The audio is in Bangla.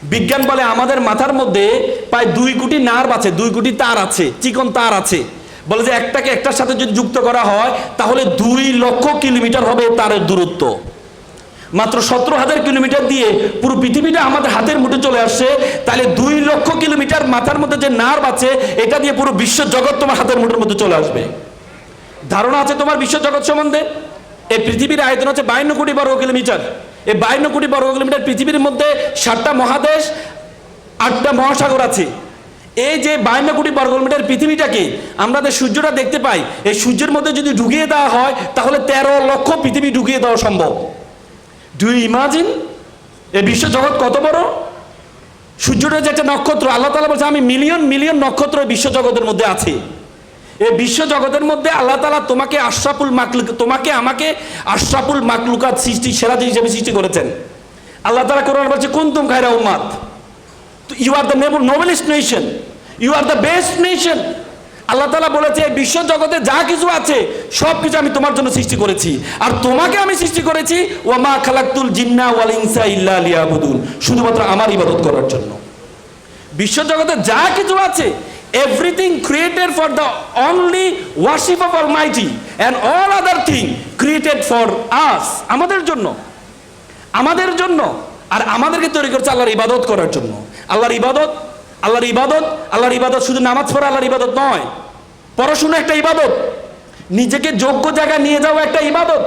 বিজ্ঞান বলে আমাদের মাথার মধ্যে প্রায় 2 কোটি নার্ভ আছে, 2 কোটি তার আছে, চিকন তার আছে। বলে যে একটাকে একটার সাথে যদি যুক্ত করা হয় তাহলে 2 লক্ষ কিলোমিটার হবে তারের দূরত্ব। মাত্র 17,000 কিলোমিটার দিয়ে পুরো পৃথিবীটা আমাদের হাতের মুঠে চলে আসছে। তাহলে 2 লক্ষ কিলোমিটার মাথার মধ্যে যে নার্ভ আছে এটা দিয়ে পুরো বিশ্ব জগৎ তোমার হাতের মুঠের মধ্যে চলে আসবে। ধারণা আছে তোমার বিশ্ব জগৎ সম্বন্ধে? এই পৃথিবীর আয়তন হচ্ছে 52 কোটি বর্গ কিলোমিটার। এই 52 কোটি বর্গ কিলোমিটার পৃথিবীর মধ্যে 7টা মহাদেশ, 8টা মহাসাগর আছে। এই যে 52 কোটি বর্গ কিলোমিটার পৃথিবীটাকে আমরা যে সূর্যটা দেখতে পাই, এই সূর্যের মধ্যে যদি ঢুকিয়ে দেওয়া হয় তাহলে 13 লক্ষ পৃথিবী ঢুকিয়ে দেওয়া সম্ভব। ডু ইউ ইমাজিন এই বিশ্ব জগৎ কত বড়? সূর্যটা যে একটা নক্ষত্র, আল্লাহ তাআলা বলছে আমি মিলিয়ন মিলিয়ন নক্ষত্র বিশ্ব জগতের মধ্যে আছে। এই বিশ্ব জগতের মধ্যে আল্লাহ তাআলা তোমাকে আশরাফুল মাখলুক, তোমাকে আমাকে আশরাফুল মাখলুকাত সৃষ্টি সেরা হিসেবে সৃষ্টি করেছেন। আল্লাহ তাআলা কোরআন বলছে কুনতুম খায়রা উম্মাত, you are the noblest nation, you are the best nation. আল্লাহ তাআলা বলেছে এই বিশ্ব জগতে যা কিছু আছে সব কিছু আমি তোমার জন্য সৃষ্টি করেছি, আর তোমাকে আমি সৃষ্টি করেছি ওয়া মা খালাকতুল জিন্না ওয়াল ইনসা ইল্লা লিয়াবুদুন, শুধুমাত্র আমার ইবাদত করার জন্য। বিশ্ব জগতে যা কিছু আছে everything created for the only worship of Almighty and all other thing created for us, আমাদের জন্য, আমাদের জন্য। আর আমাদেরকে তৈরি করছে আল্লাহর ইবাদত করার জন্য। আল্লাহর ইবাদত, আল্লাহর ইবাদত, আল্লাহর ইবাদত শুধু নামাজ পড়া আল্লাহর ইবাদত নয়, পড়াশোনা একটা ইবাদত, নিজেকে যোগ্য জায়গায় নিয়ে যাওয়া একটা ইবাদত।